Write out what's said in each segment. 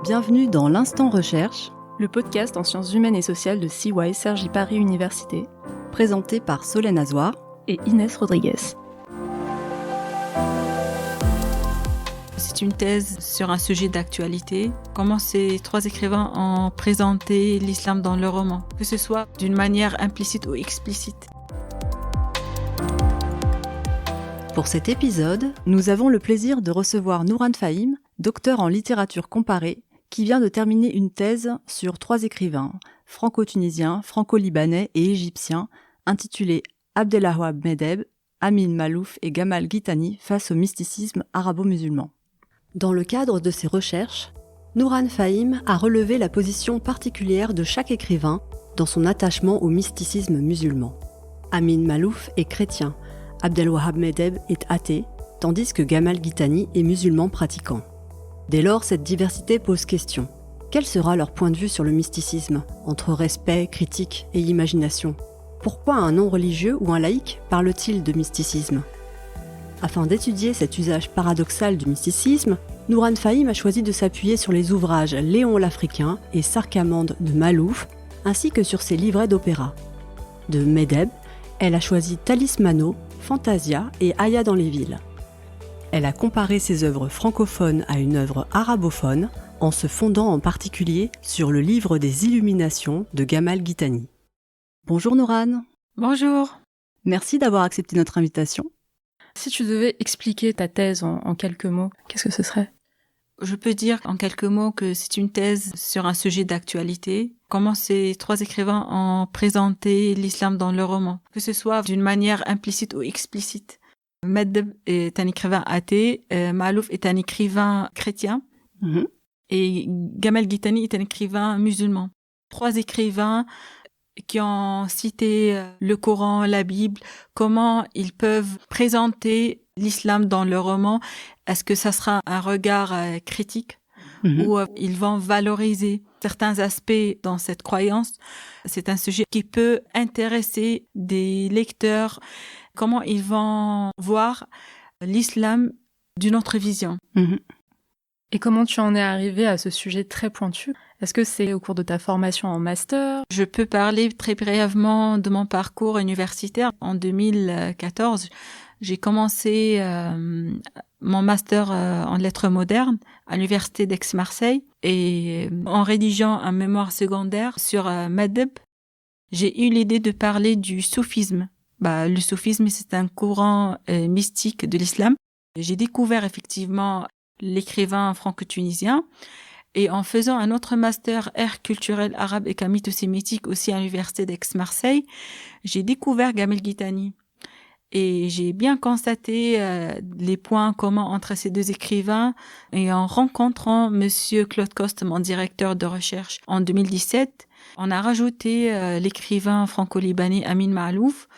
Bienvenue dans l'Instant Recherche, le podcast en sciences humaines et sociales de CY Cergy Paris Université, présenté par Solène Azoir et Inès Rodriguez. C'est une thèse sur un sujet d'actualité. Comment ces trois écrivains ont présenté l'islam dans leur roman, que ce soit d'une manière implicite ou explicite. Pour cet épisode, nous avons le plaisir de recevoir Nouran Fahim, docteur en littérature comparée, qui vient de terminer une thèse sur trois écrivains, franco-tunisiens, franco-libanais et égyptiens, intitulée Abdelwahab Medeb, Amin Maalouf et Gamal Ghitani face au mysticisme arabo-musulman. Dans le cadre de ses recherches, Nouran Fahim a relevé la position particulière de chaque écrivain dans son attachement au mysticisme musulman. Amin Maalouf est chrétien, Abdelwahab Medeb est athée, tandis que Gamal Ghitani est musulman pratiquant. Dès lors, cette diversité pose question. Quel sera leur point de vue sur le mysticisme, entre respect, critique et imagination ? Pourquoi un non-religieux ou un laïc parle-t-il de mysticisme ? Afin d'étudier cet usage paradoxal du mysticisme, Nouran Fahim a choisi de s'appuyer sur les ouvrages Léon l'Africain et Sarkhamande de Maalouf, ainsi que sur ses livrets d'opéra. De Medeb, elle a choisi Talismano, Fantasia et Aya dans les villes. Elle a comparé ses œuvres francophones à une œuvre arabophone, en se fondant en particulier sur le livre des Illuminations de Gamal Ghitani. Bonjour Nouran. Bonjour. Merci d'avoir accepté notre invitation. Si tu devais expliquer ta thèse en quelques mots, qu'est-ce que ce serait ? Je peux dire en quelques mots que c'est une thèse sur un sujet d'actualité. Comment ces trois écrivains ont présenté l'islam dans leur roman, que ce soit d'une manière implicite ou explicite. Medeb est un écrivain athée, Maalouf est un écrivain chrétien, et Gamal Ghitani est un écrivain musulman. Trois écrivains qui ont cité le Coran, la Bible, comment ils peuvent présenter l'islam dans leur roman. Est-ce que ça sera un regard critique ou ils vont valoriser certains aspects dans cette croyance? C'est un sujet qui peut intéresser des lecteurs. Comment ils vont voir l'islam d'une autre vision. Et comment tu en es arrivé à ce sujet très pointu ? Est-ce que c'est au cours de ta formation en master ? Je peux parler très brièvement de mon parcours universitaire. En 2014, j'ai commencé mon master en lettres modernes à l'université d'Aix-Marseille et en rédigeant un mémoire secondaire sur Medeb, j'ai eu l'idée de parler du soufisme. Le soufisme, c'est un courant mystique de l'islam. J'ai découvert effectivement l'écrivain franco-tunisien et en faisant un autre master art culturel arabe et camito-sémitique aussi à l'université d'Aix-Marseille, j'ai découvert Gamal Ghitani. Et j'ai bien constaté les points communs entre ces deux écrivains et en rencontrant Monsieur Claude Coste, mon directeur de recherche en 2017, on a rajouté l'écrivain franco-libanais Amin Maalouf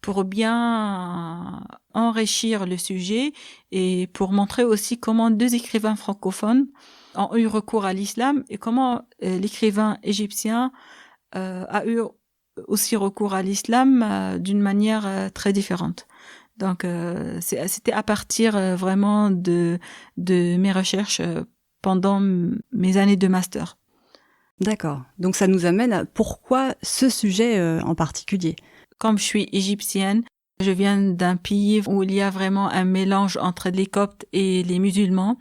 pour bien enrichir le sujet et pour montrer aussi comment deux écrivains francophones ont eu recours à l'islam et comment l'écrivain égyptien a eu aussi recours à l'islam d'une manière très différente. Donc, c'était à partir vraiment de mes recherches pendant mes années de master. D'accord. Donc ça nous amène à pourquoi ce sujet en particulier ? Comme je suis égyptienne, je viens d'un pays où il y a vraiment un mélange entre les Coptes et les musulmans.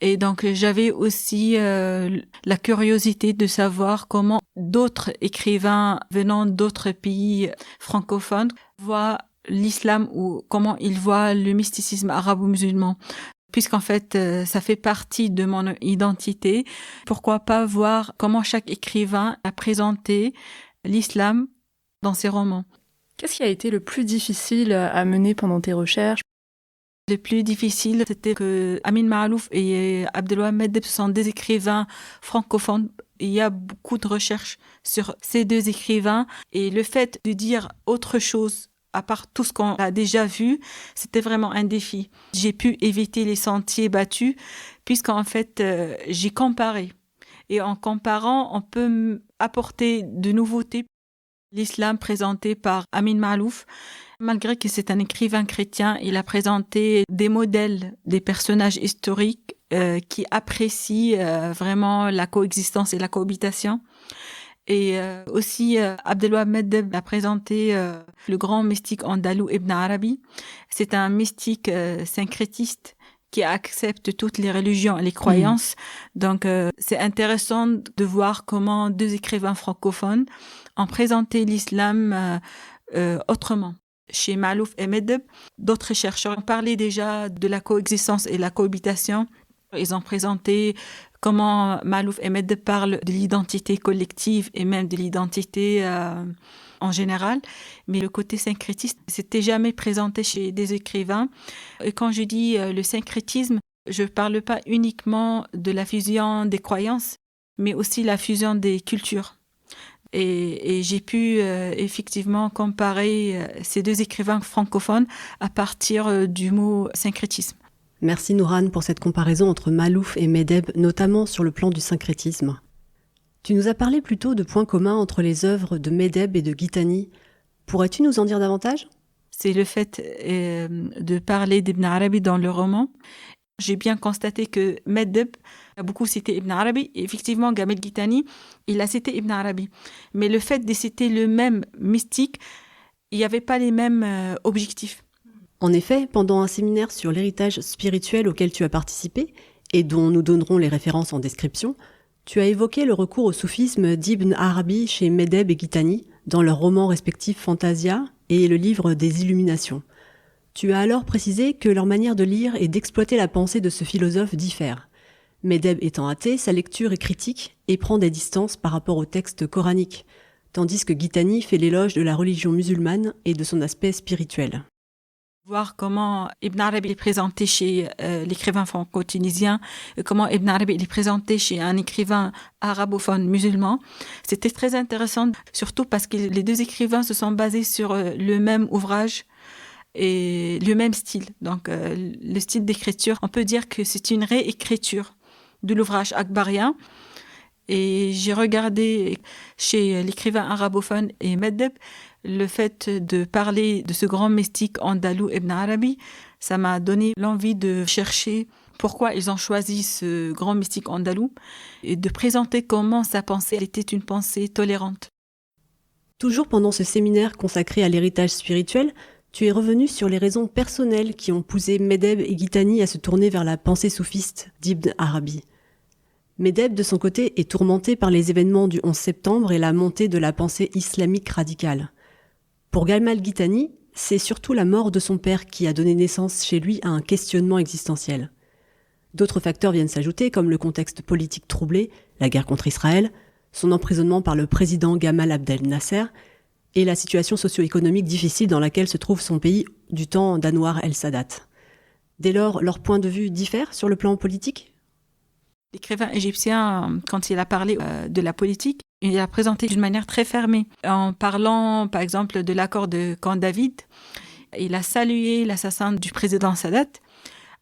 Et donc, j'avais aussi la curiosité de savoir comment d'autres écrivains venant d'autres pays francophones voient l'islam ou comment ils voient le mysticisme arabo-musulman. Puisqu'en fait, ça fait partie de mon identité. Pourquoi pas voir comment chaque écrivain a présenté l'islam dans ses romans. Qu'est-ce qui a été le plus difficile à mener pendant tes recherches ? Le plus difficile, c'était que Amin Maalouf et Abdelwahab Medeb sont des écrivains francophones. Il y a beaucoup de recherches sur ces deux écrivains et le fait de dire autre chose à part tout ce qu'on a déjà vu, c'était vraiment un défi. J'ai pu éviter les sentiers battus puisqu'en fait, j'ai comparé. Et en comparant, on peut apporter de nouveautés. L'islam présenté par Amin Maalouf, malgré que c'est un écrivain chrétien, il a présenté des modèles, des personnages historiques qui apprécie vraiment la coexistence et la cohabitation. Et aussi, Abdelwahab Meddeb a présenté le grand mystique andalou Ibn Arabi. C'est un mystique syncrétiste qui accepte toutes les religions et les croyances. Donc, c'est intéressant de voir comment deux écrivains francophones ont présenté l'islam autrement. Chez Maalouf et Meddeb, d'autres chercheurs ont parlé déjà de la coexistence et la cohabitation. Ils ont présenté comment Maalouf et Meddeb parlent de l'identité collective et même de l'identité en général. Mais le côté syncrétiste, c'était jamais présenté chez des écrivains. Et quand je dis le syncrétisme, je parle pas uniquement de la fusion des croyances, mais aussi la fusion des cultures. Et j'ai pu effectivement comparer ces deux écrivains francophones à partir du mot syncrétisme. Merci Nourane pour cette comparaison entre Maalouf et Meddeb, notamment sur le plan du syncrétisme. Tu nous as parlé plutôt de points communs entre les œuvres de Meddeb et de Guittani. Pourrais-tu nous en dire davantage ? C'est le fait de parler d'Ibn Arabi dans le roman. J'ai bien constaté que Meddeb a beaucoup cité Ibn Arabi. Et effectivement, Gamel Guittani, il a cité Ibn Arabi. Mais le fait de citer le même mystique, il n'y avait pas les mêmes objectifs. En effet, pendant un séminaire sur l'héritage spirituel auquel tu as participé, et dont nous donnerons les références en description, tu as évoqué le recours au soufisme d'Ibn Arabi chez Meddeb et Guittani, dans leurs romans respectifs Fantasia et le livre des Illuminations. Tu as alors précisé que leur manière de lire et d'exploiter la pensée de ce philosophe diffère. Meddeb étant athée, sa lecture est critique et prend des distances par rapport au texte coranique, tandis que Guittani fait l'éloge de la religion musulmane et de son aspect spirituel. Voir comment Ibn Arabi est présenté chez l'écrivain franco-tunisien, comment Ibn Arabi est présenté chez un écrivain arabophone musulman, c'était très intéressant, surtout parce que les deux écrivains se sont basés sur le même ouvrage et le même style. Donc, le style d'écriture, on peut dire que c'est une réécriture de l'ouvrage akbarien. Et j'ai regardé chez l'écrivain arabophone et Meddeb, le fait de parler de ce grand mystique andalou Ibn Arabi, ça m'a donné l'envie de chercher pourquoi ils ont choisi ce grand mystique andalou et de présenter comment sa pensée était une pensée tolérante. Toujours pendant ce séminaire consacré à l'héritage spirituel, tu es revenu sur les raisons personnelles qui ont poussé Meddeb et Guittani à se tourner vers la pensée soufiste d'Ibn Arabi. Meddeb, de son côté, est tourmenté par les événements du 11 septembre et la montée de la pensée islamique radicale. Pour Gamal Guittani, c'est surtout la mort de son père qui a donné naissance chez lui à un questionnement existentiel. D'autres facteurs viennent s'ajouter, comme le contexte politique troublé, la guerre contre Israël, son emprisonnement par le président Gamal Abdel Nasser et la situation socio-économique difficile dans laquelle se trouve son pays du temps d'Anwar el-Sadat. Dès lors, leurs points de vue diffèrent sur le plan politique ? L'écrivain égyptien, quand il a parlé de la politique, il a présenté d'une manière très fermée. En parlant, par exemple, de l'accord de Camp David, il a salué l'assassin du président Sadat,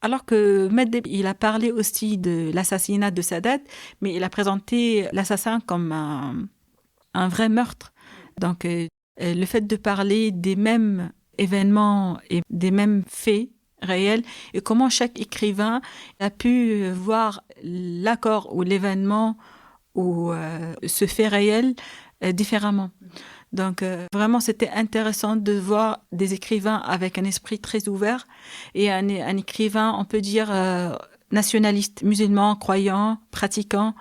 alors que Meddeb, il a parlé aussi de l'assassinat de Sadat, mais il a présenté l'assassin comme un vrai meurtre. Donc, le fait de parler des mêmes événements et des mêmes faits réels et comment chaque écrivain a pu voir l'accord ou l'événement ou ce fait réel différemment. Donc, vraiment, c'était intéressant de voir des écrivains avec un esprit très ouvert et un écrivain, on peut dire, nationaliste, musulman, croyant, pratiquant.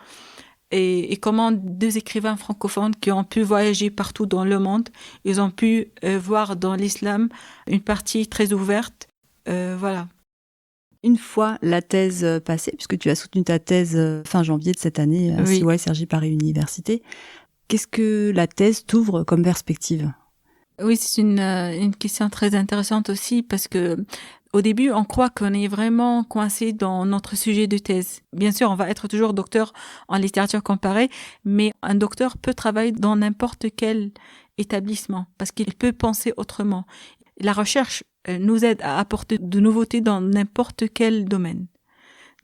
Et comment deux écrivains francophones qui ont pu voyager partout dans le monde, ils ont pu voir dans l'islam une partie très ouverte. Voilà. Une fois la thèse passée, puisque tu as soutenu ta thèse fin janvier de cette année à CY Cergy Paris Université, qu'est-ce que la thèse t'ouvre comme perspective ? Oui, c'est une question très intéressante aussi parce que au début, on croit qu'on est vraiment coincé dans notre sujet de thèse. Bien sûr, on va être toujours docteur en littérature comparée, mais un docteur peut travailler dans n'importe quel établissement parce qu'il peut penser autrement. La recherche nous aide à apporter de nouveautés dans n'importe quel domaine.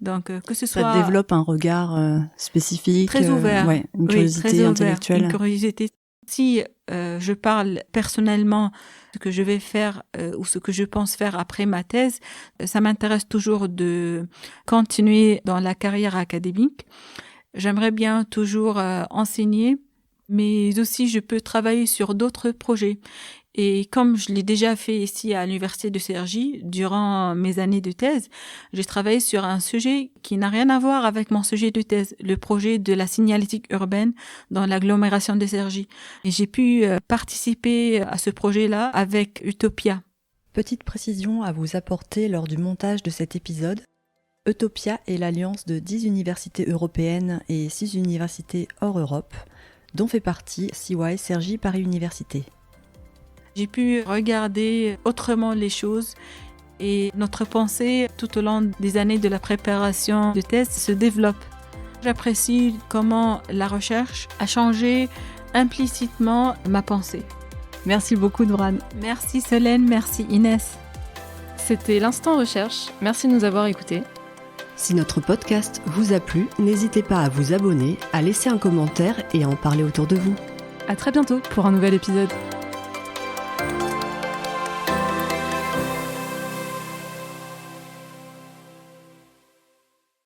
Donc, que ce soit... Ça développe un regard spécifique. Très ouvert. Une curiosité intellectuelle. Une curiosité Si je parle personnellement de ce que je vais faire ou ce que je pense faire après ma thèse, ça m'intéresse toujours de continuer dans la carrière académique. J'aimerais bien toujours enseigner, mais aussi je peux travailler sur d'autres projets. Et comme je l'ai déjà fait ici à l'Université de Cergy, durant mes années de thèse, j'ai travaillé sur un sujet qui n'a rien à voir avec mon sujet de thèse, le projet de la signalétique urbaine dans l'agglomération de Cergy. Et j'ai pu participer à ce projet-là avec Utopia. Petite précision à vous apporter lors du montage de cet épisode. Utopia est l'alliance de 10 universités européennes et 6 universités hors Europe, dont fait partie CY Cergy Paris Université. J'ai pu regarder autrement les choses et notre pensée tout au long des années de la préparation de thèse se développe. J'apprécie comment la recherche a changé implicitement ma pensée. Merci beaucoup Nourane. Merci Solène, merci Inès. C'était l'Instant Recherche. Merci de nous avoir écoutés. Si notre podcast vous a plu, n'hésitez pas à vous abonner, à laisser un commentaire et à en parler autour de vous. À très bientôt pour un nouvel épisode.